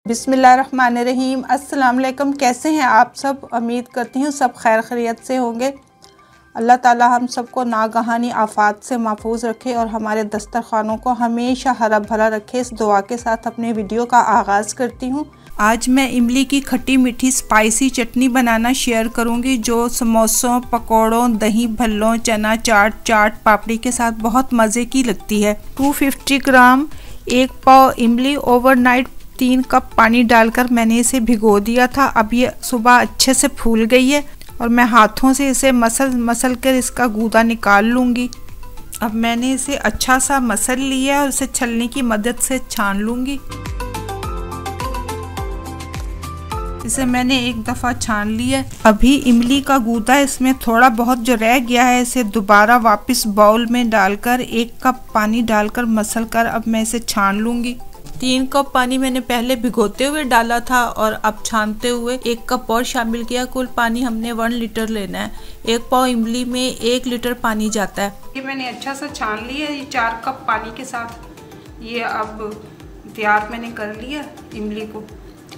बिस्मिल्लाहिर्रहमानिर्रहीम। अस्सलाम वालेकुम। कैसे हैं आप सब? उम्मीद करती हूँ सब खैर खैरियत से होंगे। अल्लाह ताला हम सबको नागहानी आफात से महफूज रखे और हमारे दस्तरखानों को हमेशा हरा भरा रखे। इस दुआ के साथ अपने वीडियो का आगाज़ करती हूँ। आज मैं इमली की खट्टी मीठी स्पाइसी चटनी बनाना शेयर करूँगी, जो समोसों, पकौड़ों, दही भल्लों, चना चाट पापड़ी के साथ बहुत मज़े की लगती है। 250 ग्राम 1 पाव इमली ओवरनाइट 3 कप पानी डालकर मैंने इसे भिगो दिया था। अब ये सुबह अच्छे से फूल गई है और मैं हाथों से इसे मसल कर इसका गूदा निकाल लूँगी। अब मैंने इसे अच्छा सा मसल लिया है और इसे छलनी की मदद से छान लूँगी। इसे मैंने एक दफ़ा छान लिया। अभी इमली का गूदा इसमें थोड़ा बहुत जो रह गया है, इसे दोबारा वापस बाउल में डालकर 1 कप पानी डालकर मसल कर अब मैं इसे छान लूँगी। 3 कप पानी मैंने पहले भिगोते हुए डाला था और अब छानते हुए 1 कप और शामिल किया। कुल पानी हमने 1 लीटर लेना है। 1 पाव इमली में 1 लीटर पानी जाता है। ये मैंने अच्छा सा छान लिया। ये 4 कप पानी के साथ ये अब तैयार मैंने कर लिया इमली को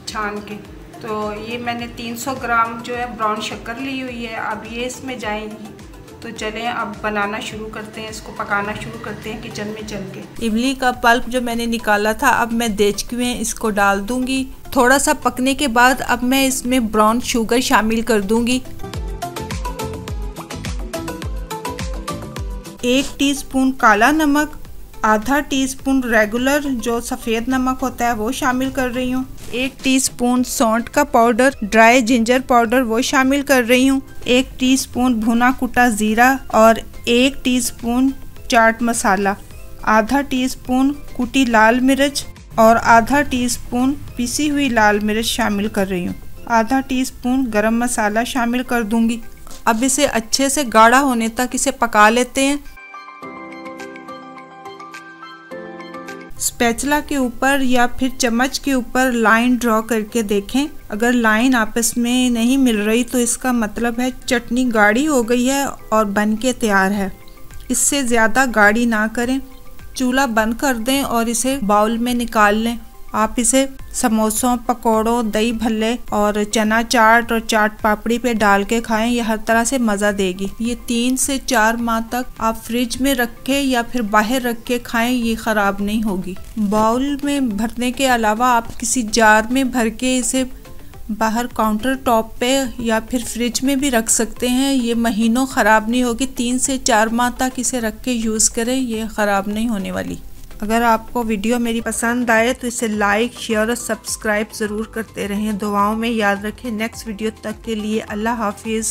छान के। तो ये मैंने 300 ग्राम जो है ब्राउन शक्कर ली हुई है, अब ये इसमें जाएगी। तो चलें अब बनाना शुरू करते हैं, इसको पकाना शुरू करते हैं किचन में चल के। इमली का पल्प जो मैंने निकाला था अब मैं देचकी में इसको डाल दूंगी। थोड़ा सा पकने के बाद अब मैं इसमें ब्राउन शुगर शामिल कर दूंगी। 1 टीस्पून काला नमक, आधा टीस्पून रेगुलर जो सफ़ेद नमक होता है वो शामिल कर रही हूँ। 1 टीस्पून सौंठ का पाउडर, ड्राई जिंजर पाउडर वो शामिल कर रही हूँ। 1 टीस्पून भुना कुटा ज़ीरा और 1 टीस्पून चाट मसाला, आधा टीस्पून कुटी लाल मिर्च और आधा टीस्पून पिसी हुई लाल मिर्च शामिल कर रही हूँ। आधा टीस्पून गरम मसाला शामिल कर दूँगी। अब इसे अच्छे से गाढ़ा होने तक इसे पका लेते हैं। स्पैचुला के ऊपर या फिर चम्मच के ऊपर लाइन ड्रॉ करके देखें। अगर लाइन आपस में नहीं मिल रही तो इसका मतलब है चटनी गाढ़ी हो गई है और बन के तैयार है। इससे ज़्यादा गाढ़ी ना करें। चूल्हा बंद कर दें और इसे बाउल में निकाल लें। आप इसे समोसों, पकौड़ों, दही भल्ले और चना चाट और चाट पापड़ी पे डाल के खाएं। यह हर तरह से मज़ा देगी। ये 3 से 4 माह तक आप फ्रिज में रखें या फिर बाहर रख के खाएं, ये ख़राब नहीं होगी। बाउल में भरने के अलावा आप किसी जार में भर के इसे बाहर काउंटर टॉप पे या फिर फ्रिज में भी रख सकते हैं। ये महीनों ख़राब नहीं होगी। 3 से 4 माह तक इसे रख के यूज़ करें, ये ख़राब नहीं होने वाली। अगर आपको वीडियो मेरी पसंद आए तो इसे लाइक, शेयर और सब्सक्राइब ज़रूर करते रहें। दुआओं में याद रखें। नेक्स्ट वीडियो तक के लिए अल्लाह हाफिज़।